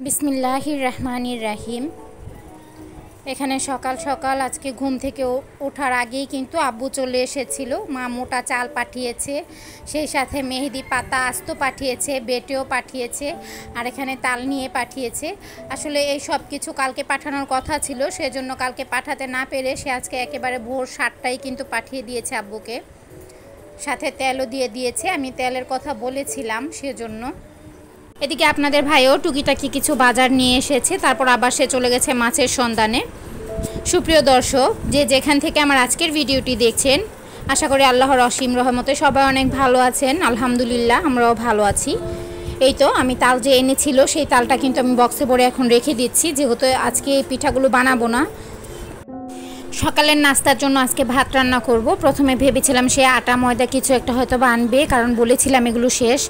বিসমিল্লাহির রহমানির রাহিম। এখানে সকাল সকাল আজকে ঘুম থেকে ওঠার আগেই কিন্তু আব্বু চলে এসেছিল। মা মোটা চাল পাঠিয়েছে, সেই সাথে মেহেদি পাতা আস্ত পাঠিয়েছে, বেটেও পাঠিয়েছে, আর এখানে তাল নিয়ে পাঠিয়েছে। আসলে এই সব কিছু কালকে পাঠানোর কথা ছিল, সেজন্য কালকে পাঠাতে না পেরে সে আজকে একেবারে ভোর 7টায় কিন্তু পাঠিয়ে দিয়েছে আব্বুকে। সাথে তেলও দিয়ে দিয়েছে, আমি তেলের কথা বলেছিলাম সেজন্য। এদিকে আপনাদের ভাইও টুকিটাকি কিছু বাজার নিয়ে এসেছে, তারপর আবার সে চলে গেছে মাছের সন্ধানে। সুপ্রিয় দর্শক, যে যেখান থেকে আমার আজকের ভিডিওটি দেখছেন, আশা করি আল্লাহর অসীম রহমতে সবাই অনেক ভালো আছেন। আলহামদুলিল্লাহ, আমরাও ভালো আছি। এই তো আমি তাল যে এনেছিল সেই তালটা কিন্তু আমি বক্সে ভরে এখন রেখে দিচ্ছি, যেহেতু আজকে এই পিঠাগুলো বানাবো না। সকালের নাস্তার জন্য আজকে ভাত রান্না করব। প্রথমে ভেবেছিলাম সে আটা ময়দা কিছু একটা হয়তো বা আনবে, কারণ বলেছিলাম এগুলো শেষ,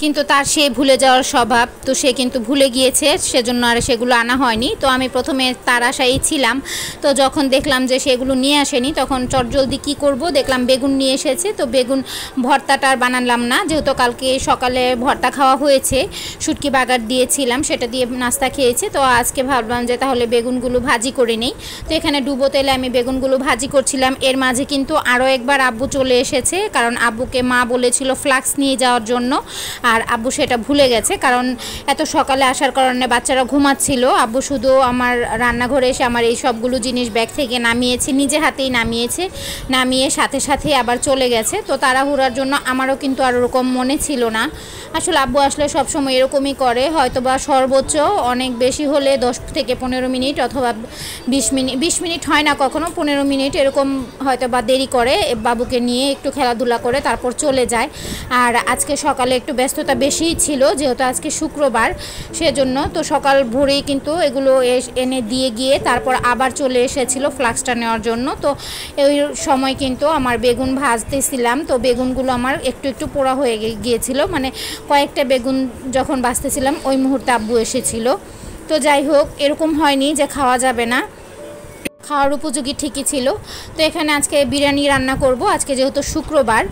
কিন্তু তার সে ভুলে যাওয়ার স্বভাব, তো সে কিন্তু ভুলে গিয়েছে, সেজন্য আর সেগুলো আনা হয়নি। তো আমি প্রথমে তার আশায় ছিলাম, তো যখন দেখলাম যে সেগুলো নিয়ে আসেনি তখন চটজলদি কি করব, দেখলাম বেগুন নিয়ে এসেছে। তো বেগুন ভর্তাটা আর বানালাম না, যেহেতু কালকে সকালে ভর্তা খাওয়া হয়েছে, শুটকি বাগার দিয়েছিলাম, সেটা দিয়ে নাস্তা খেয়েছি। তো আজকে ভাবলাম যে তাহলে বেগুনগুলো ভাজি করে নিই। তো এখানে ডুবো তেলে আমি বেগুনগুলো ভাজি করছিলাম। এর মাঝে কিন্তু আরও একবার আব্বু চলে এসেছে, কারণ আব্বুকে মা বলেছিল ফ্লাক্স নিয়ে যাওয়ার জন্য, আর আব্বু সেটা ভুলে গেছে, কারণ এত সকালে আসার কারণে বাচ্চারা ঘুমাচ্ছিল। আব্বু শুধু আমার রান্নাঘরে এসে আমার এই সবগুলো জিনিস ব্যাগ থেকে নামিয়েছে, নিজে হাতেই নামিয়ে সাথে সাথে আবার চলে গেছে। তো তাড়াহুড়ার জন্য আমারও কিন্তু আর ওরকম মনে ছিল না। আসলে আব্বু আসলে সবসময় এরকমই করে, হয়তো বা সর্বোচ্চ অনেক বেশি হলে 10 থেকে 15 মিনিট অথবা 20 মিনিট হয় না, কখনো 15 মিনিট এরকম হয়তো বা দেরি করে, বাবুকে নিয়ে একটু খেলাধুলা করে তারপর চলে যায়। আর আজকে সকালে একটু ব্যস্ততা বেশিই ছিল, যেহেতু আজকে শুক্রবার, সেজন্য তো সকাল ভোরেই কিন্তু এগুলো এনে দিয়ে গিয়ে তারপর আবার চলে এসেছিল ফ্লাক্সটা নেওয়ার জন্য। তো এই সময় কিন্তু আমার বেগুন ভাজতেছিলাম, তো বেগুনগুলো আমার একটু একটু পোড়া হয়ে গিয়েছিল, মানে কয়েকটা বেগুন যখন ভাজতেছিলাম ওই মুহূর্তে আব্বু এসেছিল। তো যাই হোক, এরকম হয়নি যে খাওয়া যাবে না, খাওয়ার উপযোগী ঠিকই ছিল। তো এখানে আজকে বিরিয়ানি রান্না করব, আজকে যেহেতু শুক্রবার।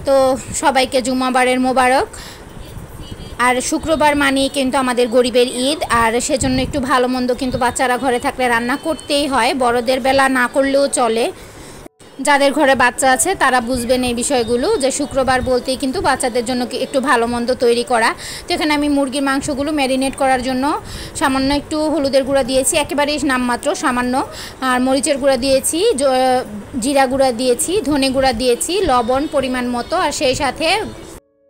তো সবাইকে জুমাবারের মোবারক। আর শুক্রবার মানেই কিন্তু আমাদের গরিবের ঈদ, আর সেজন্য একটু ভালো মন্দ কিন্তু বাচ্চারা ঘরে থাকলে রান্না করতেই হয়, বড়দের বেলা না করলেও চলে। যাদের ঘরে বাচ্চা আছে তারা বুঝবেন এই বিষয়গুলো, যে শুক্রবার বলতেই কিন্তু বাচ্চাদের জন্য একটু ভালো মন্দ তৈরি করা। তো এখানে আমি মুরগির মাংসগুলো ম্যারিনেট করার জন্য সামান্য একটু হলুদের গুঁড়া দিয়েছি, একেবারেই নামমাত্র সামান্য, আর মরিচের গুঁড়া দিয়েছি, জিরা গুঁড়া দিয়েছি, ধনে গুঁড়া দিয়েছি, লবণ পরিমাণ মতো, আর সেই সাথে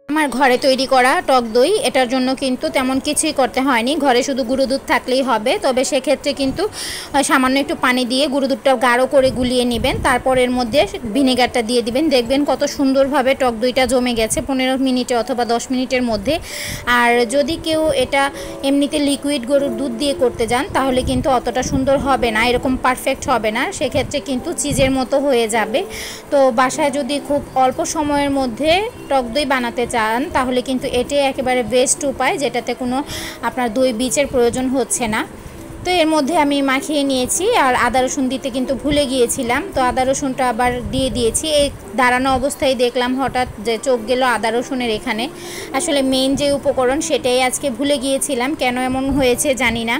আমার ঘরে তৈরি করা টক দই। এটার জন্য কিন্তু তেমন কিছুই করতে হয়নি, ঘরে শুধু গুঁড়ো দুধ থাকলেই হবে। তবে সেক্ষেত্রে কিন্তু সামান্য একটু পানি দিয়ে গুঁড়ো দুধটা গাঢ় করে গুলিয়ে নেবেন, তারপর এর মধ্যে ভিনেগারটা দিয়ে দিবেন, দেখবেন কত সুন্দরভাবে টক দইটা জমে গেছে 15 মিনিটে অথবা 10 মিনিটের মধ্যে। আর যদি কেউ এটা এমনিতে লিকুইড গরুর দুধ দিয়ে করতে যান তাহলে কিন্তু অতটা সুন্দর হবে না, এরকম পারফেক্ট হবে না, সেক্ষেত্রে কিন্তু চিজের মতো হয়ে যাবে। তো বাসায় যদি খুব অল্প সময়ের মধ্যে টক দই বানাতে চান তাহলে কিন্তু এটাই একেবারে বেস্ট উপায়, যেটাতে কোনো আপনার দই বীজের প্রয়োজন হচ্ছে না। তো এর মধ্যে আমি মাখিয়ে নিয়েছি, আর আদা রসুন দিতে কিন্তু ভুলে গিয়েছিলাম, তো আদা রসুনটা আবার দিয়ে দিয়েছি। এই দাঁড়ানো অবস্থায় দেখলাম হঠাৎ যে চোখ গেল আদা রসুনের এখানে, আসলে মেইন যে উপকরণ সেটাই আজকে ভুলে গিয়েছিলাম, কেন এমন হয়েছে জানি না।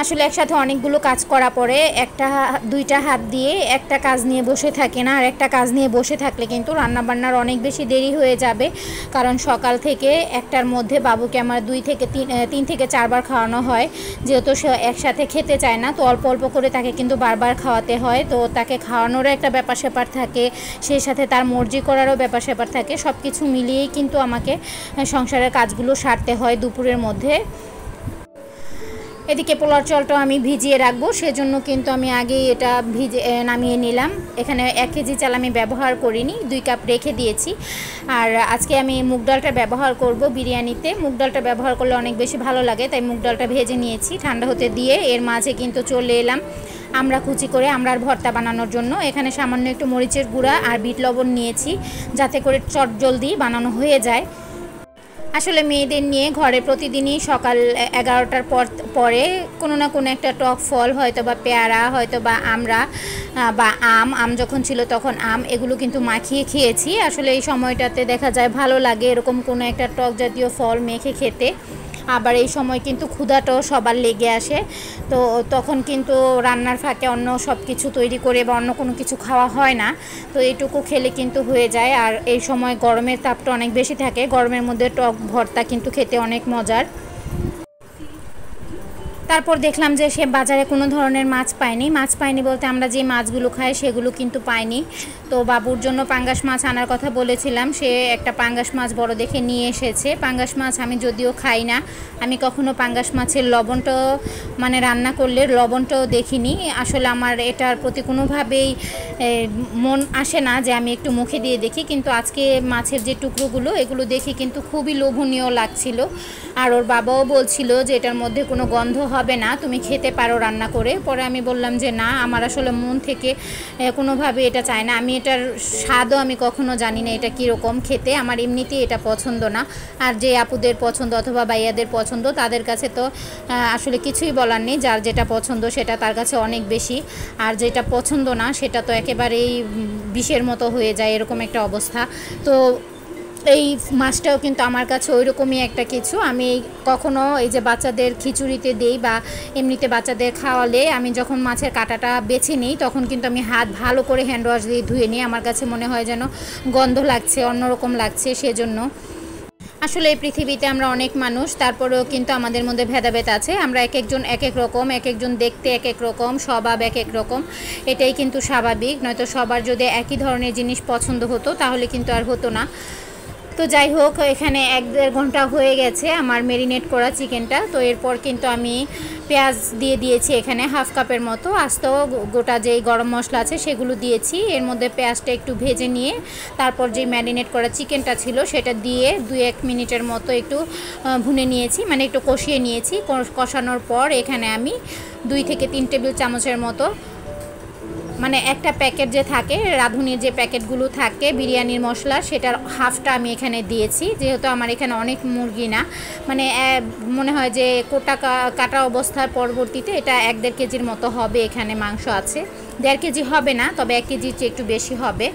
আসলে একসাথে অনেকগুলো কাজ করা পরে দুইটা হাত দিয়ে একটা কাজ নিয়ে বসে থাকে না, আর একটা কাজ নিয়ে বসে থাকলে কিন্তু রান্নাবান্নার অনেক বেশি দেরি হয়ে যাবে, কারণ সকাল থেকে একটার মধ্যে বাবুকে আমার 3 থেকে 4 বার খাওয়ানো হয়, যেহেতু সে একসাথে খেতে চায় না, তো অল্প অল্প করে তাকে কিন্তু বারবার খাওয়াতে হয়। তো তাকে খাওয়ানোরও একটা ব্যাপার স্যাপার থাকে, সেই সাথে তার মর্জি করারও ব্যাপার স্যাপার থাকে, সব কিছু মিলিয়েই কিন্তু আমাকে সংসারের কাজগুলো সারতে হয় দুপুরের মধ্যে। এদিকে পোলার চালটা আমি ভিজিয়ে রাখবো, সেজন্য কিন্তু আমি আগেই এটা নামিয়ে নিলাম। এখানে 1 কেজি চাল আমি ব্যবহার করিনি, 2 কাপ রেখে দিয়েছি। আর আজকে আমি মুগ ডালটা ব্যবহার করব বিরিয়ানিতে, মুগ ডালটা ব্যবহার করলে অনেক বেশি ভালো লাগে, তাই মুগ ডালটা ভেজে নিয়েছি ঠান্ডা হতে দিয়ে। এর মাঝে কিন্তু চলে এলাম আমরা কুচি করে আমড়ার ভর্তা বানানোর জন্য। এখানে সামান্য একটু মরিচের গুঁড়া আর বিট লবণ নিয়েছি, যাতে করে চটজলদি বানানো হয়ে যায়। আসলে মেয়েদের নিয়ে ঘরে প্রতিদিনই সকাল 11টার পরে কোনো না কোনো একটা টক ফল, হয়তো বা পেয়ারা, হয়তো বা আমরা বা আম যখন ছিল তখন আম, এগুলো কিন্তু মাখিয়ে খেয়েছি। আসলে এই সময়টাতে দেখা যায় ভালো লাগে এরকম কোনো একটা টক জাতীয় ফল মেখে খেতে। আবার এই সময় কিন্তু ক্ষুধাটাও সবার লেগে আসে। তো তখন কিন্তু রান্নার ফাঁকে অন্য সব কিছু তৈরি করে বা অন্য কোনো কিছু খাওয়া হয় না। তো এইটুকু খেলে কিন্তু হয়ে যায়। আর এই সময় গরমের তাপটা অনেক বেশি থাকে, গরমের মধ্যে টক ভর্তা কিন্তু খেতে অনেক মজার। তারপর দেখলাম যে সে বাজারে কোনো ধরনের মাছ পায়নি বলতে আমরা যে মাছগুলো খাই সেগুলো কিন্তু পায়নি। তো বাবুর জন্য পাঙ্গাস মাছ আনার কথা বলেছিলাম, সে একটা পাঙ্গাস মাছ বড় দেখে নিয়ে এসেছে। পাঙ্গাস মাছ আমি যদিও খাই না, আমি কখনো পাঙ্গাস মাছের লবণটাও মানে রান্না করলে লবণটাও দেখিনি। আসলে আমার এটার প্রতি কোনোভাবেই মন আসে না যে আমি একটু মুখে দিয়ে দেখি, কিন্তু আজকে মাছের যে টুকরোগুলো এগুলো দেখে কিন্তু খুবই লোভনীয় লাগছিল। আর ওর বাবাও বলছিল যে এটার মধ্যে কোনো গন্ধ হবে না, তুমি খেতে পারো রান্না করে। পরে আমি বললাম যে না, আমার আসলে মন থেকে কোনোভাবে এটা চায় না, আমি এটার স্বাদও আমি কখনো জানি না এটা কীরকম খেতে, আমার এমনিতেই এটা পছন্দ না। আর যে আপুদের পছন্দ অথবা ভাইয়াদের পছন্দ তাদের কাছে তো আসলে কিছুই বলার নেই, যার যেটা পছন্দ সেটা তার কাছে অনেক বেশি, আর যেটা পছন্দ না সেটা তো একেবারেই বিষের মতো হয়ে যায়, এরকম একটা অবস্থা। তো এই মাছটাও কিন্তু আমার কাছে ওই রকমই একটা কিছু। আমি কখনো এই যে বাচ্চাদের খিচুড়িতে দেই বা এমনিতে বাচ্চাদের খাওয়ালে আমি যখন মাছের কাঁটাটা বেছে নিই তখন কিন্তু আমি হাত ভালো করে হ্যান্ড ওয়াশ দিয়ে ধুয়ে নিই, আমার কাছে মনে হয় যেন গন্ধ লাগছে, অন্যরকম লাগছে। সেজন্য আসলে এই পৃথিবীতে আমরা অনেক মানুষ, তারপরেও কিন্তু আমাদের মধ্যে ভেদাভেদ আছে। আমরা এক একজন এক এক রকম, এক একজন দেখতে এক এক রকম, স্বভাব এক এক রকম, এটাই কিন্তু স্বাভাবিক। নয়তো সবার যদি একই ধরনের জিনিস পছন্দ হতো তাহলে কিন্তু আর হতো না। তো যাই হোক, এখানে 1-1.5 ঘন্টা হয়ে গেছে আমার মেরিনেট করা চিকেনটা। তো এরপর কিন্তু আমি পেঁয়াজ দিয়ে দিয়েছি এখানে হাফ কাপের মতো, আস্ত গোটা যেই গরম মশলা আছে সেগুলো দিয়েছি। এর মধ্যে পেঁয়াজটা একটু ভেজে নিয়ে তারপর যে ম্যারিনেট করা চিকেনটা ছিল সেটা দিয়ে 2-1 মিনিটের মতো একটু ভুনে নিয়েছি, মানে একটু কষিয়ে নিয়েছি। কষানোর পর এখানে আমি 2 থেকে 3 টেবিল চামচের মতো, মানে একটা প্যাকেট যে থাকে রাঁধুনির যে প্যাকেটগুলো থাকে বিরিয়ানির মশলা, সেটার হাফটা আমি এখানে দিয়েছি। যেহেতু আমার এখানে অনেক মুরগি না, মানে মনে হয় যে কাটা অবস্থার পরবর্তীতে এটা 1-1.5 কেজির মতো হবে এখানে মাংস আছে। 1.5 কেজি হবে না, তবে 1 কেজির চেয়ে একটু বেশি হবে।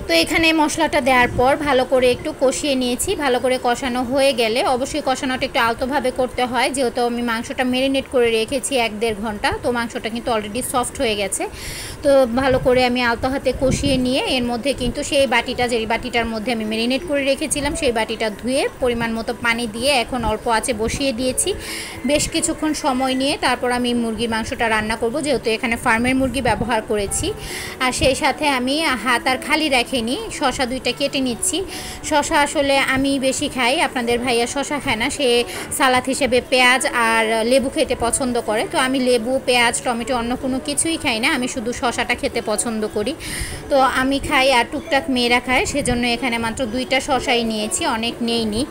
তো এখানে মশলাটা দেওয়ার পর ভালো করে একটু কষিয়ে নিয়েছি। ভালো করে কষানো হয়ে গেলে, অবশ্যই কষানোটা একটু আলতোভাবে করতে হয়, যেহেতু আমি মাংসটা মেরিনেট করে রেখেছি 1-1.5 ঘন্টা, তো মাংসটা কিন্তু অলরেডি সফট হয়ে গেছে। তো ভালো করে আমি আলতো হাতে কষিয়ে নিয়ে এর মধ্যে কিন্তু সেই বাটিটা, যে বাটিটার মধ্যে আমি মেরিনেট করে রেখেছিলাম, সেই বাটিটা ধুয়ে পরিমাণ মতো পানি দিয়ে এখন অল্প আঁচে বসিয়ে দিয়েছি। বেশ কিছুক্ষণ সময় নিয়ে তারপর আমি মুরগির মাংসটা রান্না করব, যেহেতু এখানে ফার্মের মুরগি ব্যবহার করেছি। আর সেই সাথে আমি হাত আর খালি রাখিনি, শসা 2টা কেটে নিচ্ছি। শসা আসলে আমি বেশি খাই, আপনাদের ভাইয়া শসা খায় না, সে সালাদ হিসেবে পেঁয়াজ আর লেবু খেতে পছন্দ করে। তো আমি লেবু, পেঁয়াজ, টমেটো অন্য কোনো কিছুই খাই না, আমি শুধু শসাটা খেতে পছন্দ করি। তো আমি খাই আর টুকটাক মেয়েরা খায়, সেজন্য এখানে মাত্র 2টা শসাই নিয়েছি, অনেক নেইনি।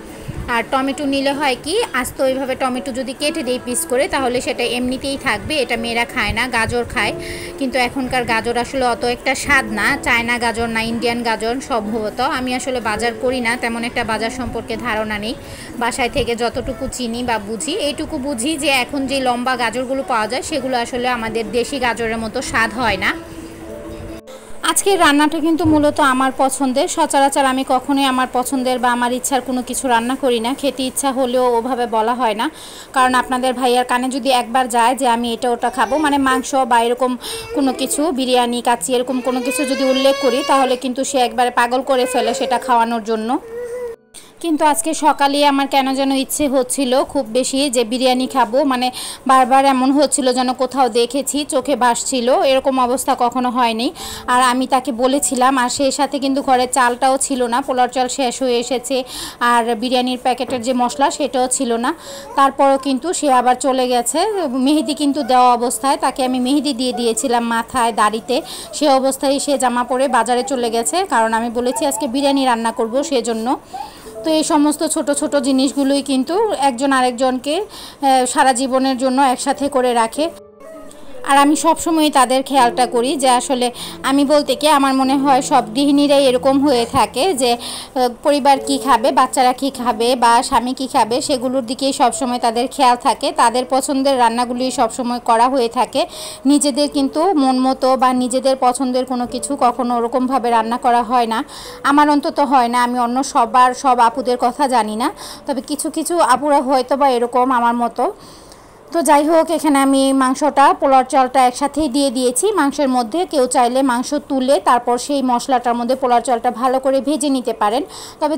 আর টমেটো নিলে হয় কি, আস্ত ওইভাবে টমেটো যদি কেটে দেই পিস করে তাহলে সেটা এমনিতেই থাকবে, এটা মেয়েরা খায় না। গাজর খায়, কিন্তু এখনকার গাজর আসলে অত একটা স্বাদ না, চায়না গাজর না ইন্ডিয়ান গাজর সম্ভবত। আমি আসলে বাজার করি না, তেমন একটা বাজার সম্পর্কে ধারণা নেই। বাসায় থেকে যতটুকু চিনি বা বুঝি, এইটুকু বুঝি যে এখন যে লম্বা গাজরগুলো পাওয়া যায় সেগুলো আসলে আমাদের দেশি গাজরের মতো স্বাদ হয় না। আজকের রান্নাটা কিন্তু মূলত আমার পছন্দের, সচরাচর আমি কখনোই আমার পছন্দের বা আমার ইচ্ছার কোনো কিছু রান্না করি না, খেতে ইচ্ছা হলেও ওভাবে বলা হয় না। কারণ আপনাদের ভাইয়ার কানে যদি একবার যায় যে আমি এটা ওটা খাবো, মানে মাংস বা এরকম কোনো কিছু, বিরিয়ানি, কাচ্চি এরকম কোনো কিছু যদি উল্লেখ করি তাহলে কিন্তু সে একবারে পাগল করে ফেলে সেটা খাওয়ানোর জন্য। কিন্তু আজকে সকালে আমার কেন যেন ইচ্ছে হচ্ছিল খুব বেশি যে বিরিয়ানি খাবো, মানে বারবার এমন হচ্ছিল যেন কোথাও দেখেছি, চোখে ভাসছিল, এরকম অবস্থা কখনো হয়নি। আর আমি তাকে বলেছিলাম, আর সেই সাথে কিন্তু ঘরে চালটাও ছিল না, পোলার চাল শেষ হয়ে এসেছে, আর বিরিয়ানির প্যাকেটের যে মশলা সেটাও ছিল না। তারপরও কিন্তু সে আবার চলে গেছে। মেহেদি কিন্তু দেওয়া অবস্থায় তাকে আমি মেহেদি দিয়ে দিয়েছিলাম মাথায়, দাড়িতে, সে অবস্থায় সে জামা পরে বাজারে চলে গেছে, কারণ আমি বলেছি আজকে বিরিয়ানি রান্না করব সেজন্য। তো এই সমস্ত ছোট ছোট জিনিসগুলোই কিন্তু একজন আরেকজনকে সারা জীবনের জন্য একসাথে করে রাখে। আর আমি সবসময় তাদের খেয়ালটা করি যে আসলে আমি বলতে কি আমার মনে হয় সব গৃহিণীরাই এরকম হয়ে থাকে যে পরিবার কি খাবে, বাচ্চারা কি খাবে বা স্বামী কি খাবে সেগুলোর দিকেই সবসময় তাদের খেয়াল থাকে। তাদের পছন্দের রান্নাগুলি সবসময় করা হয়ে থাকে। নিজেদের কিন্তু মন মতো বা নিজেদের পছন্দের কোনো কিছু কখনো ওরকমভাবে রান্না করা হয় না। আমার অন্তত হয় না, আমি অন্য সব আপুদের কথা জানি না, তবে কিছু কিছু আপুরা হয়তো বা এরকম আমার মতো। তো যাই হোক, এখানে আমি মাংসটা, পোলার চালটা একসাথেই দিয়ে দিয়েছি মাংসের মধ্যে। কেউ চাইলে মাংস তুলে তারপর সেই মশলাটার মধ্যে পোলার চালটা ভালো করে ভেজে নিতে পারেন, তবে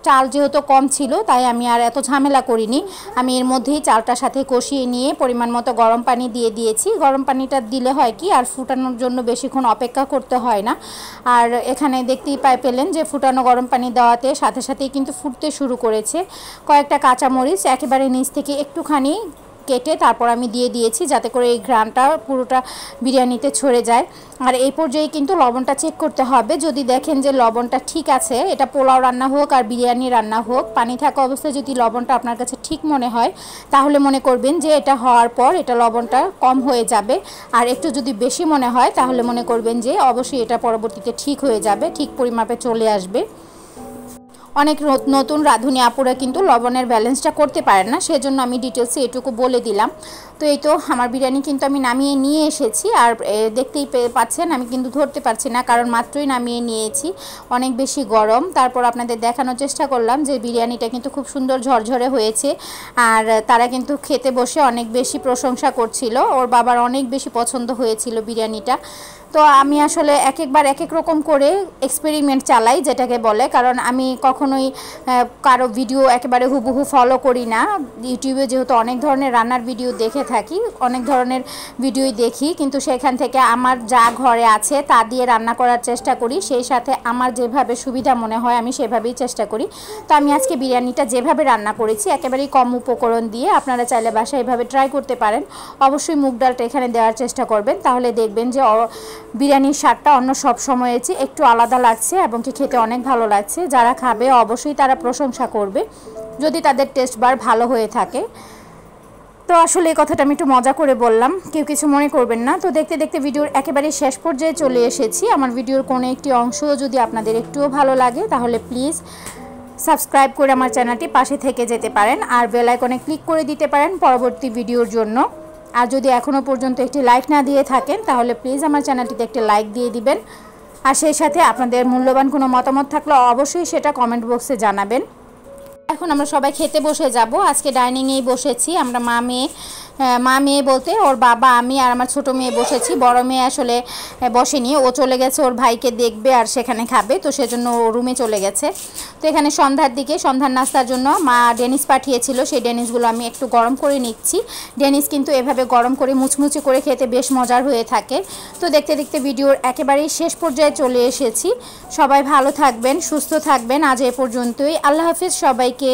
চাল যেহেতু কম ছিল তাই আমি আর এত ঝামেলা করিনি। আমি এর মধ্যেই চালটার সাথে কষিয়ে নিয়ে পরিমাণ মতো গরম পানি দিয়ে দিয়েছি। গরম পানিটা দিলে হয় কি আর ফুটানোর জন্য বেশিক্ষণ অপেক্ষা করতে হয় না। আর এখানে দেখতেই পেলেন যে ফুটানো গরম পানি দেওয়াতে সাথে সাথেই কিন্তু ফুটতে শুরু করেছে। কয়েকটা কাঁচামরিচ একেবারে নিচ থেকে একটুখানি কেটে তারপর আমি দিয়ে দিয়েছি, যাতে করে এই ঘ্রাণটা পুরোটা বিরিয়ানিতে ছড়ে যায়। আর এই পর্যায়ে কিন্তু লবণটা চেক করতে হবে। যদি দেখেন যে লবণটা ঠিক আছে, এটা পোলাও রান্না হোক আর বিরিয়ানি রান্না হোক, পানি থাকা অবস্থায় যদি লবণটা আপনার কাছে ঠিক মনে হয় তাহলে মনে করবেন যে এটা হওয়ার পর এটা লবণটা কম হয়ে যাবে। আর একটু যদি বেশি মনে হয় তাহলে মনে করবেন যে অবশ্যই এটা পরবর্তীতে ঠিক হয়ে যাবে, ঠিক পরিমাপে চলে আসবে। অনেক নতুন রাঁধুনি আপুরা কিন্তু লবণের ব্যালেন্সটা করতে পারেন না, সেজন্য আমি ডিটেলসে এটুকু বলে দিলাম। তো এই তো আমার বিরিয়ানি কিন্তু আমি নামিয়ে নিয়ে এসেছি। আর দেখতেই পাচ্ছেন আমি কিন্তু ধরতে পারছি না, কারণ মাত্রই নামিয়ে নিয়েছি, অনেক বেশি গরম। তারপর আপনাদের দেখানোর চেষ্টা করলাম যে বিরিয়ানিটা কিন্তু খুব সুন্দর ঝরঝরে হয়েছে। আর তারা কিন্তু খেতে বসে অনেক বেশি প্রশংসা করছিল, ওর বাবার অনেক বেশি পছন্দ হয়েছিল বিরিয়ানিটা। তো আমি আসলে একবার এক এক রকম করে এক্সপেরিমেন্ট চালাই, যেটাকে বলে, কারণ আমি কখনোই কারো ভিডিও একেবারে হুবহু ফলো করি না। ইউটিউবে যেহেতু অনেক ধরনের রান্নার ভিডিও দেখে থাকি, অনেক ধরনের ভিডিওই দেখি, কিন্তু সেখান থেকে আমার যা ঘরে আছে তা দিয়ে রান্না করার চেষ্টা করি, সেই সাথে আমার যেভাবে সুবিধা মনে হয় আমি সেভাবেই চেষ্টা করি। তো আমি আজকে বিরিয়ানিটা যেভাবে রান্না করেছি একেবারেই কম উপকরণ দিয়ে, আপনারা চাইলে বাসায় এভাবে ট্রাই করতে পারেন। অবশ্যই মুগ ডালটা এখানে দেওয়ার চেষ্টা করবেন, তাহলে দেখবেন যে বিরিয়ানির স্বাদটা অন্য সব সময়ের চেয়ে একটু আলাদা লাগছে এবং কি খেতে অনেক ভালো লাগছে। যারা খাবে অবশ্যই তারা প্রশংসা করবে যদি তাদের টেস্ট বার ভালো হয়ে থাকে। তো আসলে এই কথাটা আমি একটু মজা করে বললাম, কেউ কিছু মনে করবেন না। তো দেখতে দেখতে ভিডিওর একেবারে শেষ পর্যায়ে চলে এসেছি। আমার ভিডিওর কোনো একটি অংশ যদি আপনাদের একটুও ভালো লাগে তাহলে প্লিজ সাবস্ক্রাইব করে আমার চ্যানেলটি পাশে থেকে যেতে পারেন, আর বেল আইকনে ক্লিক করে দিতে পারেন পরবর্তী ভিডিওর জন্য। আর যদি এখনও পর্যন্ত একটি লাইক না দিয়ে থাকেন তাহলে প্লিজ আমার চ্যানেলটিতে একটি লাইক দিয়ে দিবেন। আর সেই সাথে আপনাদের মূল্যবান কোনো মতামত থাকলে অবশ্যই সেটা কমেন্ট বক্সে জানাবেন। এখন আমরা সবাই খেতে বসে যাব। আজকে ডাইনিংয়েই বসেছি আমরা, মা মেয়ে বলতে ওর বাবা, আমি আর আমার ছোট মেয়ে বসেছি। বড় মেয়ে আসলে বসেনি, ও চলে গেছে ওর ভাইকে দেখবে আর সেখানে খাবে, তো সেজন্য ও রুমে চলে গেছে। তো এখানে সন্ধ্যার দিকে সন্ধ্যার নাস্তার জন্য মা ডেনিস পাঠিয়েছিল, সেই ডেনিসগুলো আমি একটু গরম করে নিচ্ছি। ডেনিস কিন্তু এভাবে গরম করে মুচমুচে করে খেতে বেশ মজার হয়ে থাকে। তো দেখতে দেখতে ভিডিওর একেবারেই শেষ পর্যায়ে চলে এসেছি। সবাই ভালো থাকবেন, সুস্থ থাকবেন। আজ এ পর্যন্তই, আল্লাহ হাফিজ সবাইকে।